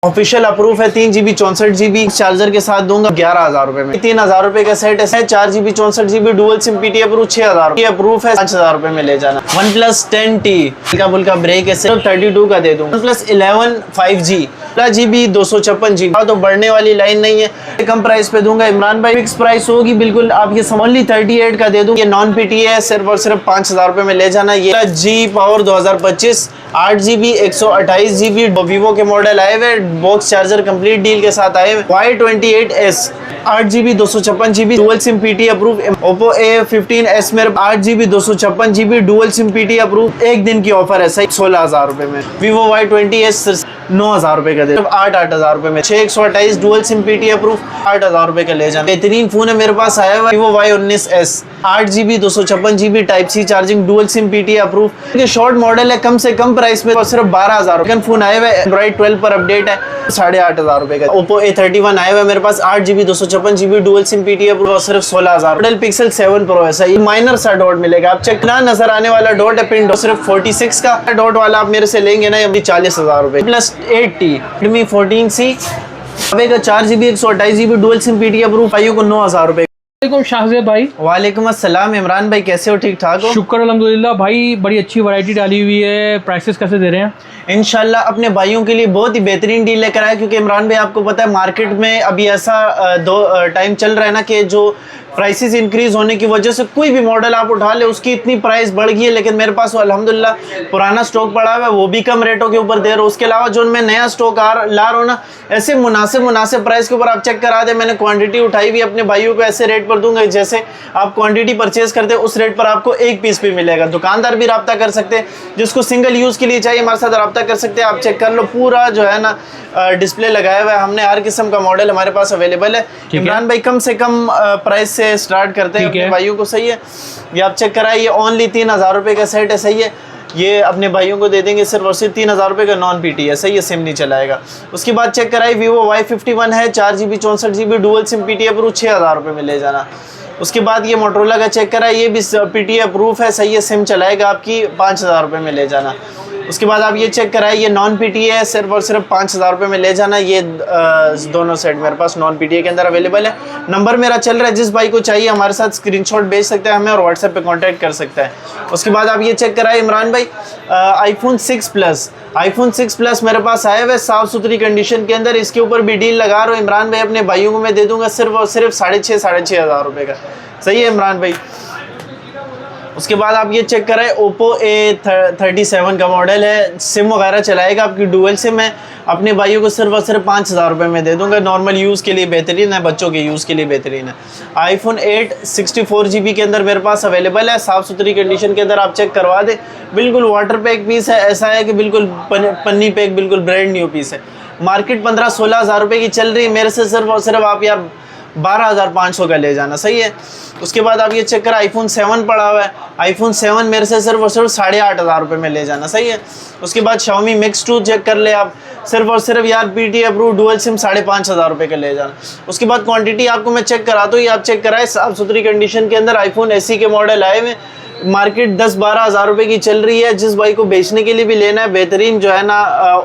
Official approve है। 3 GB 64 GB charger के साथ दूंगा 11,000 रुपए में। 3,000 रुपए का सेट है। 4 GB 64 GB dual SIM PT approve 6,000 approve है। 5,000 रुपए में ले जाना। OnePlus 10T का बुल का ब्रेक है, सिर्फ 32 का दे दूंगा। OnePlus 11 5G 16GB 256GB तो बढ़ने वाली लाइन नहीं है, कम प्राइस पे दूंगा इमरान भाई। फिक्स प्राइस होगी बिल्कुल, आप ये ओनली 38 का दे दूं। ये नॉन पीटी है, सिर्फ और सिर्फ 5,000 रुपए में ले जाना। ये G power 2025 8GB 128GB Vivo के मॉडल आए हुए, बॉक्स चार्जर कंप्लीट डील के साथ आए हुए। Y28s 8GB 256GB dual SIM PT approve. Oppo A15s मेरे 8GB 256GB dual SIM PT approve. एक दिन की ऑफर है, सही 16,000 रुपए में। Vivo Y20s 9,000 रुपए का दे, 8,000 रुपए में। 6/128 डुअल सिम पीटी अप्रूव 8,000 रुपए का ले जाना। बेहतरीन फोन है मेरे पास आया हुआ Vivo Y19s 8GB 256GB type C charging dual SIM PT approve. ये शॉर्ट मॉडल है, कम से कम प्राइस में सिर्फ 12,000 फोन आए हुए। एंड्रॉइड 12 पर अपडेट है, 8,500 रुपए का। Oppo A31 आया हुआ मेरे पास 8GB 256GB dual SIM PT approve और सिर्फ 16,000। मॉडल Pixel 7 Pro है, सही माइनर सा डॉट मिलेगा। आप चेक ना नजर आने वाला डॉट है, पिन डॉट सिर्फ 46 का डॉट वाला आप मेरे से लेंगे ना, अभी 40,000 रुपए। Plus 8T Redmi 14C 4GB 128GB dual SIM PT approve भाइयों को 9,000 रुपए। शाहजेब भाई। वालेकुम अस्सलाम इमरान भाई, कैसे हो? ठीक ठाक हो? शुक्र अल्हम्दुलिल्लाह भाई, बड़ी अच्छी वैरायटी डाली हुई है। प्राइसेस कैसे दे रहे हैं? इंशाल्लाह अपने भाइयों के लिए बहुत ही बेहतरीन डील लेकर आया, क्योंकि इमरान भाई आपको पता है मार्केट में अभी ऐसा टाइम चल रहा है ना कि जो प्राइसेस इंक्रीज होने की वजह से कोई भी मॉडल आप उठा ले उसकी इतनी प्राइस बढ़ गई है, लेकिन मेरे पास अल्हम्दुलिल्लाह पुराना स्टॉक पड़ा हुआ है, वो भी कम रेटों के ऊपर दे रहा हूँ। उसके अलावा जो मैं नया स्टॉक ला रहा हूँ ना, ऐसे मुनासिब प्राइस के ऊपर आप चेक करा दे। मैंने क्वांटिटी उठाई हुई अपने भाइयों को ऐसे रेट पर दूंगा जैसे आप क्वांटिटी परचेज करते हैं उस रेट पर आपको एक पीस भी मिलेगा। दुकानदार भी रब्ता कर सकते हैं, जिसको सिंगल यूज के लिए चाहिए हमारे साथ रब्ता कर सकते हैं। आप चेक कर लो, पूरा जो है ना डिस्प्ले लगाया हुआ है हमने, हर किस्म का मॉडल हमारे पास अवेलेबल है। इमरान भाई कम से कम प्राइस से स्टार्ट करते हैं अपने भाइयों को, सही है। ये आप चेक कराइए, ओनली 3,000 रुपए का सेट है, सही है। ये अपने भाइयों को दे देंगे सिर्फ और सिर्फ 3,000 रुपए का, नॉन पीटी है, सही है, सिम नहीं चलाएगा। उसके बाद चेक कराई Vivo Y51 है 4GB 64GB dual SIM PT approve 6,000 रुपए में ले जाना। उसके बाद ये मोटरोला का चेक करा, ये भी पीटी अप्रूव है, सही है, सिम चलाएगा आपकी 5,000 रुपए में ले जाना। उसके बाद आप ये चेक कराए, ये नॉन पीटी है, सिर्फ और सिर्फ 5,000 रुपए में ले जाना। ये दोनों सेट मेरे पास नॉन पीटी के अंदर अवेलेबल है। नंबर मेरा चल रहा है, जिस भाई को चाहिए हमारे साथ स्क्रीनशॉट भेज सकता है हमें और व्हाट्सएप पे कांटेक्ट कर सकता है। उसके बाद आप ये चेक कराए इमरान भाई, iPhone 6 Plus मेरे पास आया हुआ है साफ सुथरी कंडीशन के अंदर। इसके ऊपर भी डील लगा रहा हूँ इमरान भाई, अपने भाइयों को मैं दे दूंगा सिर्फ और सिर्फ 6,500 रुपए का, सही है इमरान भाई। उसके बाद आप ये चेक करें, Oppo A37 का मॉडल है, सिम वगैरह चलाएगा, आपकी डुअल सिम है। अपने भाइयों को सिर्फ और सिर्फ 5,000 रुपए में दे दूंगा। नॉर्मल यूज़ के लिए बेहतरीन है, बच्चों के यूज़ के लिए बेहतरीन है। iPhone 8 64GB के अंदर मेरे पास अवेलेबल है, साफ़ सुथरी कंडीशन के अंदर आप चेक करवा दें। बिल्कुल वाटर पैक पीस है, ऐसा है कि बिल्कुल पन्नी पैक, बिल्कुल ब्रांड न्यू पीस है। मार्केट 15-16 हज़ार रुपये की चल रही है, मेरे से सिर्फ और सिर्फ आप यार 12,500 का ले जाना, सही है। उसके बाद आप ये चेक करें, iPhone 7 पड़ा हुआ है, iPhone 7 मेरे से सिर्फ और सिर्फ 8,500 रुपये में ले जाना, सही है। उसके बाद Xiaomi Mix 2 चेक कर ले आप, सिर्फ और सिर्फ यार पीटी अप्रूव डुअल सिम 5,500 रुपये का ले जाना। उसके बाद क्वांटिटी आपको मैं चेक करा दूँ, ये आप चेक कराए, साफ सुथरी कंडीशन के अंदर iPhone SE के मॉडल आए हुए। मार्केट 10-12 हज़ार रुपये की चल रही है, जिस भाई को बेचने के लिए भी लेना है, बेहतरीन जो है ना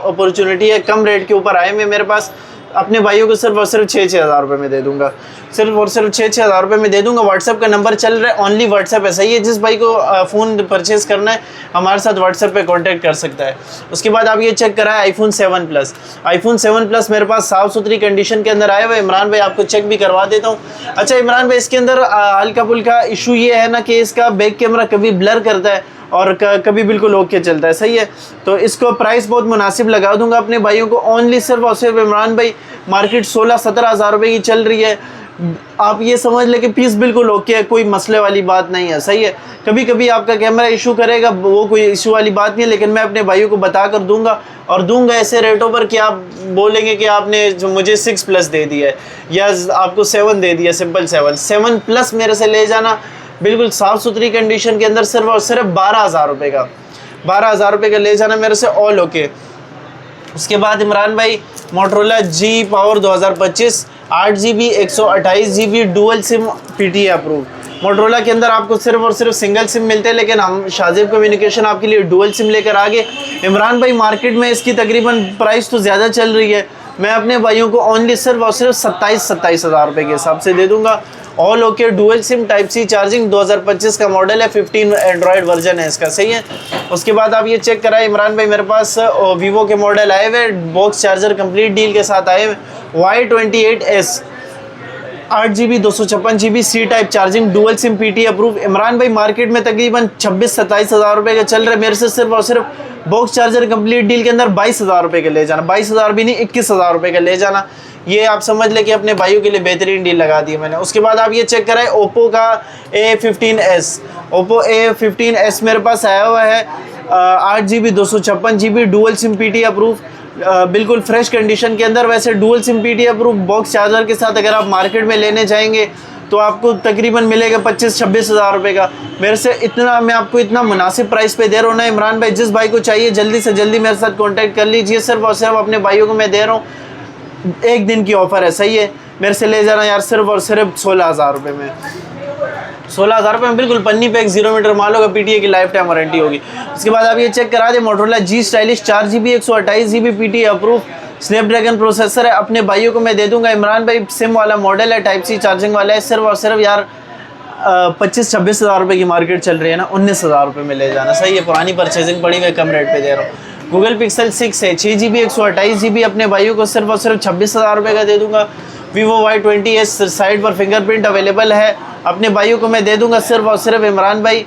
अपॉर्चुनिटी है, कम रेट के ऊपर आए हुए मेरे पास। अपने भाइयों को सिर्फ और सिर्फ 6-6 हज़ार रुपये में दे दूंगा, सिर्फ और सिर्फ 6-6 हज़ार रुपये में दे दूंगा। व्हाट्सएप का नंबर चल रहा है, ओनली व्हाट्सएप है, सही है। जिस भाई को फ़ोन परचेज़ करना है हमारे साथ व्हाट्सएप पे कांटेक्ट कर सकता है। उसके बाद आप ये चेक कराए, iPhone 7 Plus मेरे पास साफ़ सुथरी कंडीशन के अंदर आया हुआ है। इमरान भाई आपको चेक भी करवा देता हूँ। अच्छा इमरान भाई, इसके अंदर हल्का फुल्का इशू ये है ना कि इसका बैक कैमरा कभी ब्लर करता है और कभी बिल्कुल ओके चलता है, सही है। तो इसको प्राइस बहुत मुनासिब लगा दूंगा अपने भाइयों को, ओनली सिर्फ और सिर्फ इमरान भाई मार्केट 16-17 हज़ार रुपये की चल रही है। आप ये समझ ले कि पीस बिल्कुल ओके है, कोई मसले वाली बात नहीं है, सही है। कभी कभी आपका कैमरा इशू करेगा, वो कोई इशू वाली बात नहीं है, लेकिन मैं अपने भाइयों को बता कर दूंगा और दूंगा ऐसे रेटों पर कि आप बोलेंगे कि आपने जो मुझे 6 Plus दे दिया है या आपको 7 दे दिया, सिंपल 7 Plus मेरे से ले जाना, बिल्कुल साफ़ सुथरी कंडीशन के अंदर, सिर्फ और सिर्फ 12,000 रुपये का, 12,000 रुपये का ले जाना मेरे से, ऑल ओके। उसके बाद इमरान भाई Motorola G power 2025 8GB 128GB dual SIM PT approve. Motorola के अंदर आपको सिर्फ और सिर्फ सिंगल सिम मिलते हैं, लेकिन हम शाहजेब कम्युनिकेशन आपके लिए डुअल सिम लेकर आ गए। इमरान भाई मार्केट में इसकी तकरीबन प्राइस तो ज़्यादा चल रही है, मैं अपने भाइयों को ओनली सिर्फ और सिर्फ 27 हज़ार रुपये के हिसाब से दे दूंगा। All okay, dual SIM type C charging, 2025 का मॉडल है, 15 एंड्रॉयड वर्जन है इसका, सही है। उसके बाद आप ये चेक कराए इमरान भाई, मेरे पास वीवो के मॉडल आए हुए, बॉक्स चार्जर कंप्लीट डील के साथ आए हुए, Y28S 8GB 256GB C type charging, dual SIM PT approve. Imran भाई मार्केट में तकरीबन 26-27 हज़ार रुपये के चल रहे, मेरे से सिर्फ और सिर्फ बॉक्स चार्जर कंप्लीट डील के अंदर 22 हज़ार रुपये के ले जाना, 22 हज़ार भी नहीं 21 हज़ार रुपये का ले जाना। ये आप समझ लें कि अपने भाइयों के लिए बेहतरीन डील लगा दी मैंने। उसके बाद आप ये चेक कराएं ओप्पो का A15s, ओप्पो A15s मेरे पास आया हुआ है 8GB 256GB dual SIM PT approve, बिल्कुल फ्रेश कंडीशन के अंदर। वैसे dual SIM PT approve box charger के साथ अगर आप मार्केट में लेने जाएंगे तो आपको तकरीबन मिलेगा 25-26 हज़ार रुपये का। मेरे से इतना, मैं आपको इतना मुनासिब प्राइस पे दे रहा हूँ ना इमरान भाई, जिस भाई को चाहिए जल्दी से जल्दी मेरे साथ कांटेक्ट कर लीजिए। सिर्फ और सिर्फ अपने भाइयों को मैं दे रहा हूँ, एक दिन की ऑफ़र है, सही है। मेरे से ले जाना यार सिर्फ और सिर्फ 16 हज़ार रुपये में, 16 हज़ार रुपये में बिल्कुल पन्नी पैक 0 मीटर माल होगा, PTA की लाइफ टाइम वारंटी होगी। उसके बाद आप ये चेक करा दे Motorola G stylish 4GB 128GB PTA approve, Snapdragon processor है, अपने भाइयों को मैं दे दूंगा इमरान भाई। सिम वाला मॉडल है, टाइप सी चार्जिंग वाला है, सिर्फ और सिर्फ यार 25-26 हज़ार रुपये की मार्केट चल रही है ना, 19 हज़ार रुपये में ले जाना, सही है। पुरानी परचेजिंग पड़ी हुई, कम रेट पे दे रहा हूँ। गूगल पिक्सल 6 है, 6GB 128GB, अपने भाइयों को सिर्फ और सिर्फ 26 हज़ार रुपये का दे दूंगा। वीवो Y20s साइड पर फिंगरप्रिंट अवेलेबल है, अपने भाइयों को मैं दे दूंगा सिर्फ और सिर्फ इमरान भाई।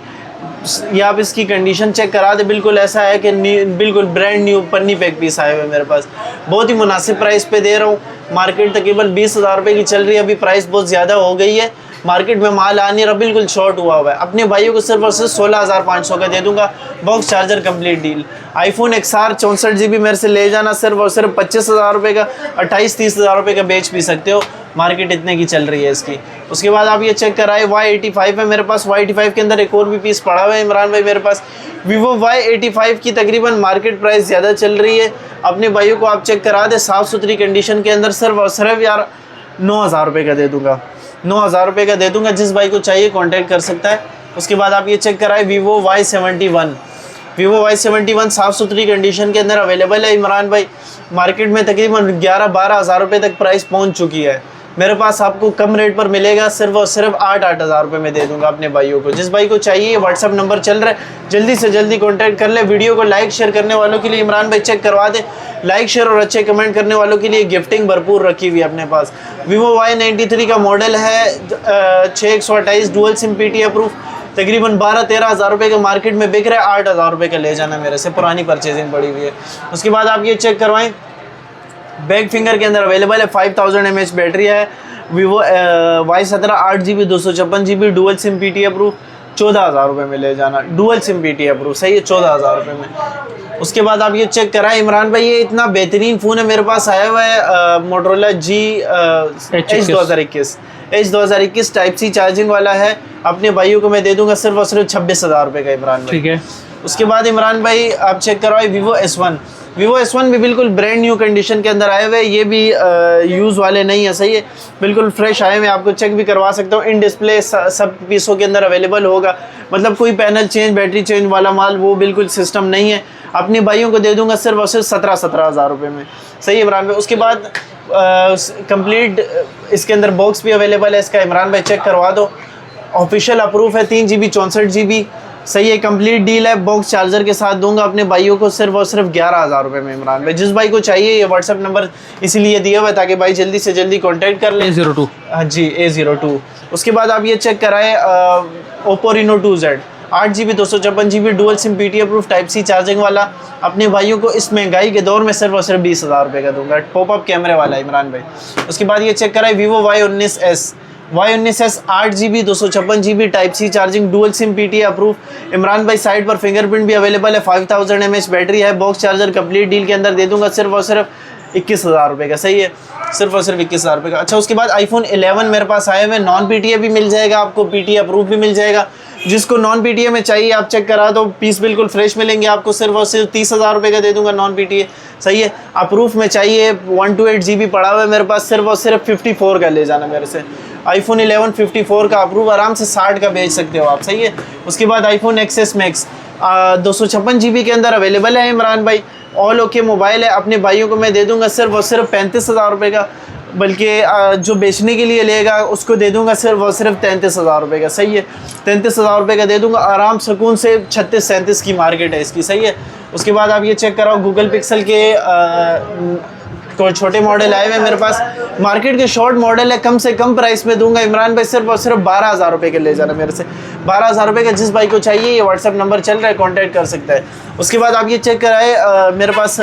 ये आप इसकी कंडीशन चेक करा दे, बिल्कुल ऐसा है कि बिल्कुल ब्रांड न्यू पन्नी पैक पीस आए हुए मेरे पास, बहुत ही मुनासिब प्राइस पे दे रहा हूँ। मार्केट तकरीबन 20 हज़ार रुपये की चल रही है, अभी प्राइस बहुत ज़्यादा हो गई है, मार्केट में माल आ नहीं रहा, बिल्कुल शॉर्ट हुआ हुआ है। अपने भाइयों को सिर्फ और सिर्फ 16,500 का दे दूंगा, box charger complete deal. IPhone XR 64GB मेरे से ले जाना, सिर्फ और सिर्फ 25 हज़ार रुपये का, 28-30 हज़ार रुपये का बेच भी सकते हो, मार्केट इतने की चल रही है इसकी। उसके बाद आप ये चेक कराए Y85 है मेरे पास, Y85 के अंदर एक और भी पीस पड़ा हुआ है इमरान भाई मेरे पास। वीवो Y85 की तकरीबन मार्केट प्राइस ज़्यादा चल रही है, अपने भाइयों को आप चेक करा दे, साफ़ सुथरी कंडीशन के अंदर, सिर्फ और सिर्फ यार 9 हज़ार रुपये का दे दूँगा, 9 हज़ार रुपये का दे दूँगा, जिस भाई को चाहिए कॉन्टैक्ट कर सकता है। उसके बाद आप ये चेक कराए वीवो Y71, वीवो Y71 साफ़ सुथरी कंडीशन के अंदर अवेलेबल है इमरान भाई, मार्केट में तकरीबन 11-12 हज़ार रुपये तक प्राइस पहुंच चुकी है, मेरे पास आपको कम रेट पर मिलेगा, सिर्फ और सिर्फ 8-8 हज़ार रुपये में दे दूंगा अपने भाइयों को। जिस भाई को चाहिए व्हाट्सअप नंबर चल रहा है, जल्दी से जल्दी कॉन्टैक्ट कर ले। वीडियो को लाइक शेयर करने वालों के लिए इमरान भाई चेक करवा दे, लाइक शेयर और अच्छे कमेंट करने वालों के लिए गिफ्टिंग भरपूर रखी हुई है अपने पास। वीवो Y93 का मॉडल है, 6128 डुअल सिम PT अप्रूव, तकरीबन 12-13 हज़ार रुपये का मार्केट में बिक रहा है, 8 हज़ार रुपये का ले जाना मेरे से, पुरानी परचेजिंग पड़ी हुई है। उसके बाद आप ये चेक करवाएं, बैक फिंगर के अंदर अवेलेबल है, 5000 mAh बैटरी है। Vivo Y17 8GB 256GB dual SIM PT approve, 14 हज़ार रुपये में ले जाना, डुअल सिम PT अप्रूव, सही है, 14 हज़ार रुपये में। उसके बाद आप ये चेक कराएं इमरान भाई, ये इतना बेहतरीन फ़ोन है मेरे पास आया हुआ है, Motorola H2021 type C charging वाला है, अपने भाइयों को मैं दे दूंगा सिर्फ और सिर्फ 26 हज़ार रुपये का इमरान भाई, ठीक है। उसके बाद इमरान भाई आप चेक करवाए वीवो S1 भी बिल्कुल ब्रांड न्यू कंडीशन के अंदर आए हुए, ये भी यूज़ वाले नहीं है, सही है, बिल्कुल फ्रेश आए हुए, आपको चेक भी करवा सकता हूँ। इन डिस्प्ले सब पीसों के अंदर अवेलेबल होगा, मतलब कोई पैनल चेंज बैटरी चेंज वाला माल वो बिल्कुल सिस्टम नहीं है, अपने भाइयों को दे दूंगा सिर्फ और सिर्फ 17 हज़ार रुपये में, सही है इमरान भाई। उसके बाद कंप्लीट इसके अंदर बॉक्स भी अवेलेबल है इसका, इमरान भाई चेक करवा दो, ऑफिशियल अप्रूव है, 3GB 64GB, सही है, कंप्लीट डील है, बॉक्स चार्जर के साथ दूंगा अपने भाइयों को सिर्फ और सिर्फ 11 हज़ार रुपये में इमरान भाई। जिस भाई को चाहिए ये व्हाट्सअप नंबर इसीलिए दिया हुआ है ताकि भाई जल्दी से जल्दी कांटेक्ट कर ले। A02, हाँ जी, A02। उसके बाद आप ये चेक कराए Oppo Reno 2Z 8GB 256GB dual SIM PT approve, type C charging वाला, अपने भाइयों को इस महंगाई के दौर में सिर्फ और सिर्फ 20 हज़ार रुपये का दूंगा, पॉपअप कैमरे वाला इमरान भाई। उसके बाद ये चेक कराए Vivo Y19s 8GB 256GB type C charging dual SIM PT approve, Imran भाई साइड पर फिंगरप्रिंट भी अवेलेबल है, 5000 mAh बैटरी है, बॉक्स चार्जर कंप्लीट डील के अंदर दे दूंगा सिर्फ और सिर्फ 21 हज़ार रुपये का, सही है, सिर्फ और सिर्फ 21 हज़ार रुपये का। अच्छा, उसके बाद iPhone 11 मेरे पास आए हुए, नॉन PTA भी मिल जाएगा आपको, PT अप्रूव भी मिल जाएगा, जिसको नॉन PTA में चाहिए आप चेक करा दो, पीस बिल्कुल फ्रेश मिलेंगे आपको, सिर्फ और सिर्फ 30 हज़ार रुपये का दे दूंगा नॉन PTA, सही है। अप्रूव में चाहिए 128GB पड़ा हुआ है मेरे पास, सिर्फ और सिर्फ 54 का ले जाना मेरे से। iPhone 11 54 का अप्रूव, आराम से 60 का बेच सकते हो आप, सही है। उसके बाद iPhone XS Max 256GB के अंदर अवेलेबल है इमरान भाई, ऑल ओके मोबाइल है, अपने भाइयों को मैं दे दूंगा सिर्फ और सिर्फ 35,000 रुपये का, बल्कि जो बेचने के लिए लेगा उसको दे दूंगा सिर्फ और सिर्फ 33,000 रुपये का। सही है, 33,000 रुपये का दे दूंगा, आराम सुकून से 36-37 की मार्केट है इसकी। सही है। उसके बाद आप ये चेक कराओ, गूगल पिक्सल के कोई छोटे मॉडल आए हुए हैं मेरे पास, मार्केट के शॉर्ट मॉडल है, कम से कम प्राइस में दूंगा इमरान भाई, सिर्फ और सिर्फ 12,000 रुपये के ले जाना मेरे से। 12,000 रुपये का जिस भाई को चाहिए ये व्हाट्सएप नंबर चल रहा है, कॉन्टैक्ट कर सकता है। उसके बाद आप ये चेक कराए, मेरे पास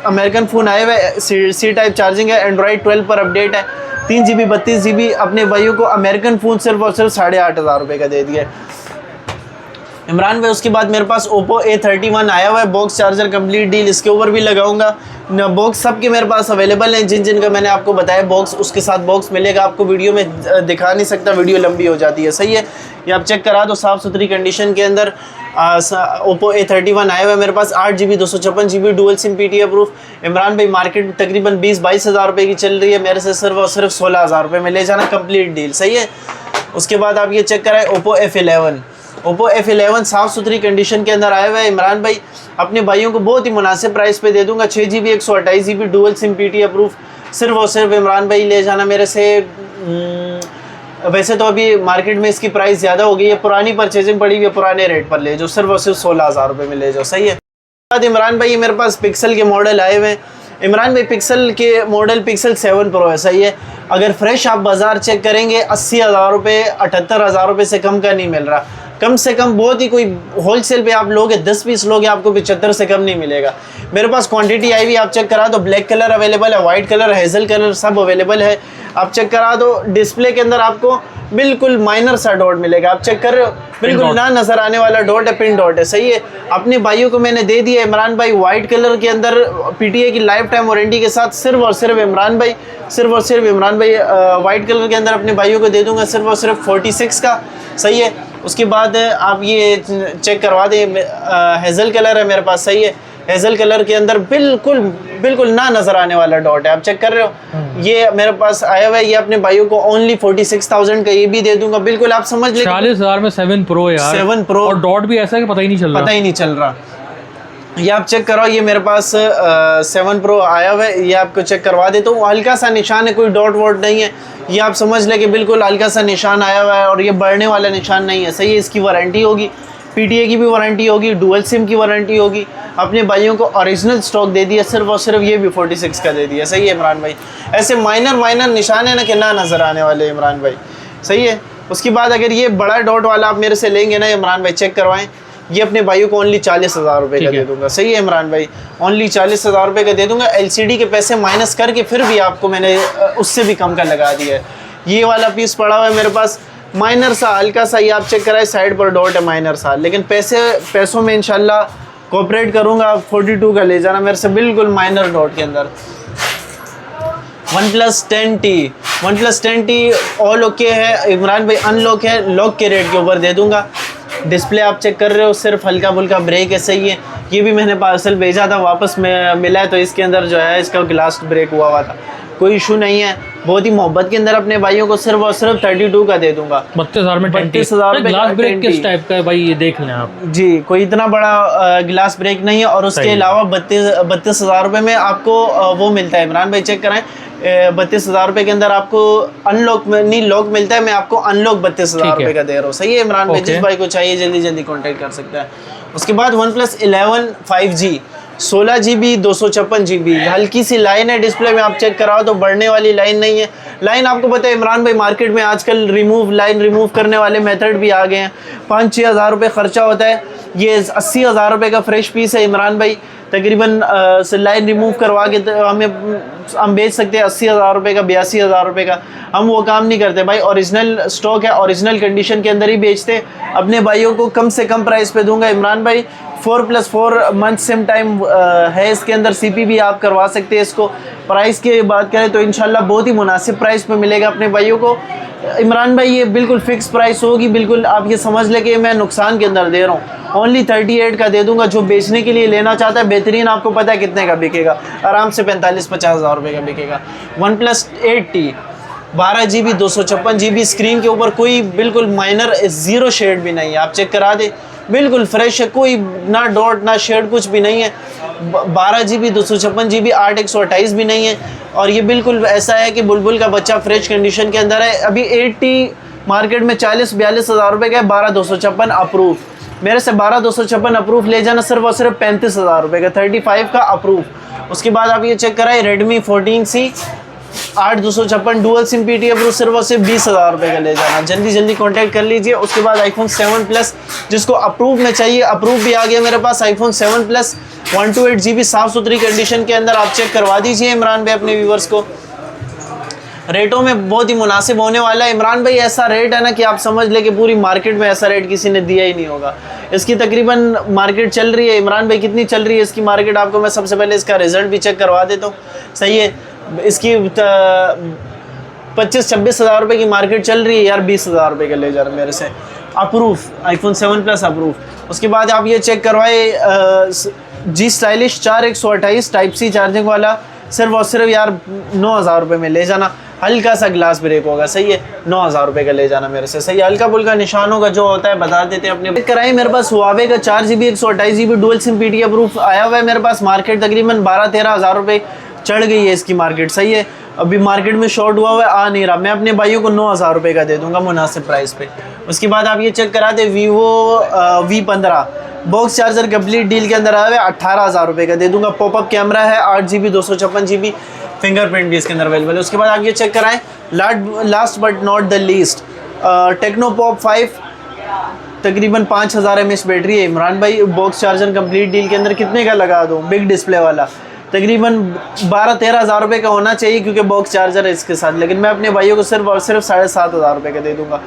अमेरिकन फ़ोन आए हुए, सी टाइप चार्जिंग है, एंड्रॉइड 12 पर अपडेट है, 3 GB 32 GB। अपने भाइयों को अमेरिकन फ़ोन सिर्फ और सिर्फ 8,500 रुपये का दे दिया इमरान भाई। उसके बाद मेरे पास Oppo A31 आया हुआ है, बॉक्स चार्जर कंप्लीट डील, इसके ऊपर भी लगाऊंगा। बॉक्स सबके मेरे पास अवेलेबल हैं, जिन जिन का मैंने आपको बताया बॉक्स, उसके साथ बॉक्स मिलेगा आपको। वीडियो में दिखा नहीं सकता, वीडियो लंबी हो जाती है। सही है, ये आप चेक करा दो, साफ़ सुथरी कंडीशन के अंदर Oppo A31 आया हुआ है मेरे पास, 8 GB 256 GB dual SIM PTA proof. Imran भाई मार्केट में तकरीबन 20-22 हज़ार रुपये की चल रही है, मेरे से सिर्फ और सिर्फ 16,000 रुपये में ले जाना, कंप्लीट डील। सही है। उसके बाद आप ये चेक कराए Oppo F11 साफ़ सुथरी कंडीशन के अंदर आया हुआ है इमरान भाई, अपने भाइयों को बहुत ही मुनासिब प्राइस पे दे दूंगा। 6 GB 128 GB dual SIM PTA proof, सिर्फ और सिर्फ इमरान भाई ले जाना मेरे से। वैसे तो अभी मार्केट में इसकी प्राइस ज़्यादा हो गई है, पुरानी परचेजिंग पड़ी हुई है, पुराने रेट पर ले जाओ, सिर्फ और सिर्फ 16,000 रुपये में ले जाओ। सही है। बाद इमरान भाई मेरे पास पिक्सल के मॉडल आए हुए हैं इमरान भाई, पिक्सल के मॉडल पिक्सल 7 Pro है। सही है। अगर फ्रेश आप बाज़ार चेक करेंगे 80,000 रुपये 78,000 रुपये से कम का नहीं मिल रहा, कम से कम बहुत ही, कोई होलसेल पे आप लोगे 10 पीस लोगे आपको 75 से कम नहीं मिलेगा। मेरे पास क्वांटिटी आई हुई, आप चेक करा दो, ब्लैक कलर अवेलेबल है, वाइट कलर, हेज़ल कलर सब अवेलेबल है। आप चेक करा दो, डिस्प्ले के अंदर आपको बिल्कुल माइनर सा डॉट मिलेगा, आप चेक कर रहे हो, बिल्कुल ना नज़र आने वाला डॉट है, पिन डॉट है। सही है। अपने भाइयों को मैंने दे दिया इमरान भाई वाइट कलर के अंदर PTA की लाइफ टाइम वारंटी के साथ, सिर्फ और सिर्फ इमरान भाई वाइट कलर के अंदर अपने भाइयों को दे दूंगा सिर्फ और सिर्फ 46 का। सही है। उसके बाद आप ये चेक करवा दें, हेज़ल कलर है मेरे पास। सही है। हेज़ल कलर के अंदर बिल्कुल ना नज़र आने वाला डॉट है, आप चेक कर रहे हो, ये मेरे पास आया हुआ है। ये अपने भाइयों को ओनली 46,000 का ये भी दे दूंगा, बिल्कुल आप समझ लें 40,000 में 7 Pro यार, 7 Pro, और डॉट भी ऐसा है कि पता ही नहीं चल रहा। ये आप चेक कराओ, ये मेरे पास 7 Pro आया हुआ है, ये आपको चेक करवा देता हूँ। हल्का सा निशान है, कोई डॉट वॉट नहीं है, ये आप समझ लें कि बिल्कुल हल्का सा निशान आया हुआ है, और ये बढ़ने वाला निशान नहीं है। सही है। इसकी वारंटी होगी, PTA की भी वारंटी होगी, डुअल सिम की वारंटी होगी। अपने भाइयों को ओरिजिनल स्टॉक दे दिया सिर्फ और सिर्फ, ये भी 46 का दे दिया। सही है इमरान भाई। ऐसे माइनर निशान है ना कि ना नज़र आने वाले इमरान भाई। सही है। उसके बाद अगर ये बड़ा डॉट वाला आप मेरे से लेंगे ना इमरान भाई, चेक करवाएं, ये अपने भाइयों को ओनली 40,000 रुपये का दे दूंगा। सही है इमरान भाई, ओनली 40,000 रुपये का दे दूंगा। LCD के पैसे माइनस करके फिर भी आपको मैंने उससे भी कम का लगा दिया है। ये वाला पीस पड़ा हुआ है मेरे पास, माइनर सा हल्का सा, ये आप चेक कराए, साइड पर डॉट है माइनर सा, लेकिन पैसों में इंशाल्लाह कोऑपरेट करूंगा। 42 का ले जाना मेरे से, बिल्कुल माइनर डॉट के अंदर। OnePlus 10T ऑल ओके है इमरान भाई, अनलॉक है, लॉक के रेट के ऊपर दे दूंगा। डिस्प्ले आप चेक कर रहे हो, सिर्फ हल्का फुल्का ब्रेक है। सही है। ये भी मैंने पार्सल भेजा था, वापस में मिला है, तो इसके अंदर जो है इसका ग्लास ब्रेक हुआ था, कोई इशू नहीं है। बहुत ही मोहब्बत के अंदर अपने भाइयों को सिर्फ और सिर्फ 32 का दे दूंगा। 32,000 में 32,000 ग्लास ब्रेक किस टाइप का है भाई, ये देख लें आप जी, कोई इतना बड़ा ग्लास ब्रेक नहीं है। और उसके अलावा 32,000 रुपये में आपको वो मिलता है इमरान भाई, चेक कराएं, 32,000 रुपये के अंदर आपको अनलॉक नहीं लॉक मिलता है, मैं आपको अनलॉक 32,000 रुपये का दे रहा हूँ। सही है इमरान भाई, जिस भाई को चाहिए जल्दी कॉन्टेक्ट कर सकता है। उसके बाद OnePlus 11 5G 16 GB 256 GB, हल्की सी लाइन है डिस्प्ले में, आप चेक कराओ तो बढ़ने वाली लाइन नहीं है। लाइन आपको पता है इमरान भाई, मार्केट में आजकल लाइन रिमूव करने वाले मेथड भी आ गए हैं, 5-6 हज़ार रुपये खर्चा होता है। ये 80,000 रुपये का फ्रेश पीस है इमरान भाई, तकरीबन लाइन रिमूव करवा के हम बेच सकते हैं 80,000 रुपये का, 82,000 रुपये का। हम वो काम नहीं करते भाई, ओरिजिनल स्टॉक है, ओरिजिनल कंडीशन के अंदर ही बेचते। अपने भाइयों को कम से कम प्राइस पे दूंगा इमरान भाई। 4+4 मंथ सिम टाइम है इसके अंदर, CP भी आप करवा सकते हैं इसको। प्राइस की बात करें तो इंशाल्लाह बहुत ही मुनासिब प्राइस पे मिलेगा अपने भाइयों को इमरान भाई। ये बिल्कुल फिक्स प्राइस होगी, बिल्कुल आप ये समझ लें कि मैं नुकसान के अंदर दे रहा हूँ। ओनली 38 का दे दूंगा। जो बेचने के लिए लेना चाहता है बेहतरीन, आपको पता है कितने का बिकेगा, आराम से 45-50 हज़ार रुपये का बिकेगा। OnePlus 8T 12 GB 256 GB, screen के ऊपर कोई बिल्कुल माइनर 0 शेड भी नहीं है, आप चेक करा दे, बिल्कुल फ्रेश है, कोई ना डॉट ना शेड कुछ भी नहीं है। 12 GB 256 GB 8 128 भी नहीं है। और ये बिल्कुल ऐसा है कि बुलबुल का बच्चा फ्रेश कंडीशन के अंदर है। अभी 80 मार्केट में 40-42 हज़ार रुपये का है। 12,256 अप्रूव, मेरे से 12,256 अप्रूव ले जाना सिर्फ और सिर्फ 35 हज़ार रुपये का, 35 का अप्रूव। उसके बाद आप ये चेक कराए Redmi 14C 8,256 dual SIM PT approve, सिर्फ और सिर्फ 20 हज़ार रुपये का ले जाना। जल्दी जल्दी कॉन्टैक्ट कर लीजिए। उसके बाद iPhone 7 Plus जिसको अप्रूव में चाहिए, अप्रूव भी आ गया मेरे पास। iPhone 7 Plus 128 GB साफ़ सुथरी कंडीशन के अंदर आप चेक करवा दीजिए इमरान भाई अपने व्यूवर्स को। रेटों में बहुत ही मुनासिब होने वाला है इमरान भाई। ऐसा रेट है ना कि आप समझ ले कि पूरी मार्केट में ऐसा रेट किसी ने दिया ही नहीं होगा। इसकी तकरीबन मार्केट चल रही है इमरान भाई, कितनी चल रही है इसकी मार्केट, आपको मैं सबसे पहले इसका रिज़ल्ट भी चेक करवा देता हूँ। सही है, इसकी 25-26 हज़ार रुपये की मार्केट चल रही है यार। 20 हज़ार रुपये का ले जा रहा मेरे से अप्रूव, iPhone 7 Plus अप्रूव। उसके बाद आप ये चेक करवाए G Stylish 4 128 Type-C चार्जिंग वाला, सिर्फ और सिर्फ यार 9 हज़ार रुपये में ले जाना। हल्का सा ग्लास ब्रेक होगा, सही है, 9 हज़ार रुपये का ले जाना मेरे से। सही है, हल्का फुल्का निशान होगा जो होता है बता देते हैं अपने। कराए मेरे पास Huawei का 4GB 128 GB dual SIM PT approve आया हुआ है मेरे पास। मार्केट तकरीबन 12-13 हज़ार रुपये चढ़ गई है इसकी मार्केट। सही है, अभी मार्केट में शॉर्ट हुआ हुआ है, आ नहीं रहा। मैं अपने भाइयों को 9 हज़ार रुपये का दे दूंगा मुनासिब प्राइस पे। उसके बाद आप ये चेक करा दे Vivo V15 box charger complete deal के अंदर आया हुआ है, 18 हज़ार रुपये का दे दूंगा। पॉपअप कैमरा है, 8GB 256 GB, फिंगरप्रिंट भी इसके अंदर अवेलेबल है। उसके बाद आप ये चेक कराएं last but not the least Tecno Pop 5 तकरीबन 5000 mAh बैटरी है इमरान भाई। बॉक्स चार्जर कंप्लीट डील के अंदर कितने का लगा दूँ, बिग डिस्प्ले वाला, तकरीबन 12-13 हज़ार रुपये का होना चाहिए क्योंकि बॉक्स चार्जर है इसके साथ। लेकिन मैं अपने भाइयों को सिर्फ और सिर्फ 7,500 हज़ार रुपये का दे दूंगा।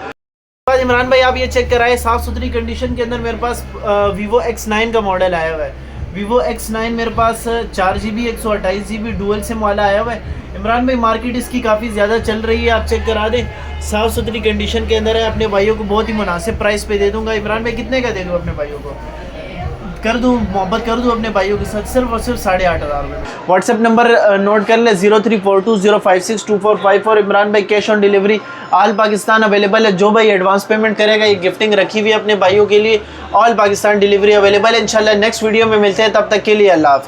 इमरान भाई आप ये चेक कराए साफ़ सुथरी कंडीशन के अंदर मेरे पास Vivo X9 का मॉडल आया हुआ है। Vivo X9 मेरे पास 4GB 128 GB डुअल सिम वाला आया हुआ है इमरान भाई। मार्केट इसकी काफ़ी ज़्यादा चल रही है, आप चेक करा दें, साफ़ सुथरी कंडीशन के अंदर है। अपने भाइयों को बहुत ही मुनासिब प्राइस पे दे दूंगा इमरान भाई। कितने का दे दूँ अपने भाइयों को, कर दूँ मोहब्बत कर दूँ अपने भाइयों के साथ, सिर्फ और सिर्फ 8,500 रुपये। व्हाट्सएप नंबर नोट कर ले 0342056454। इमरान भाई cash on delivery all Pakistan available है। जो भाई एडवांस पेमेंट करेगा, ये गिफ्टिंग रखी हुई है अपने भाइयों के लिए, ऑल पाकिस्तान डिलीवरी अवेलेबल है। इंशाल्लाह नेक्स्ट वीडियो में मिलते हैं, तब तक के लिए अल्लाह हाफ़िज़।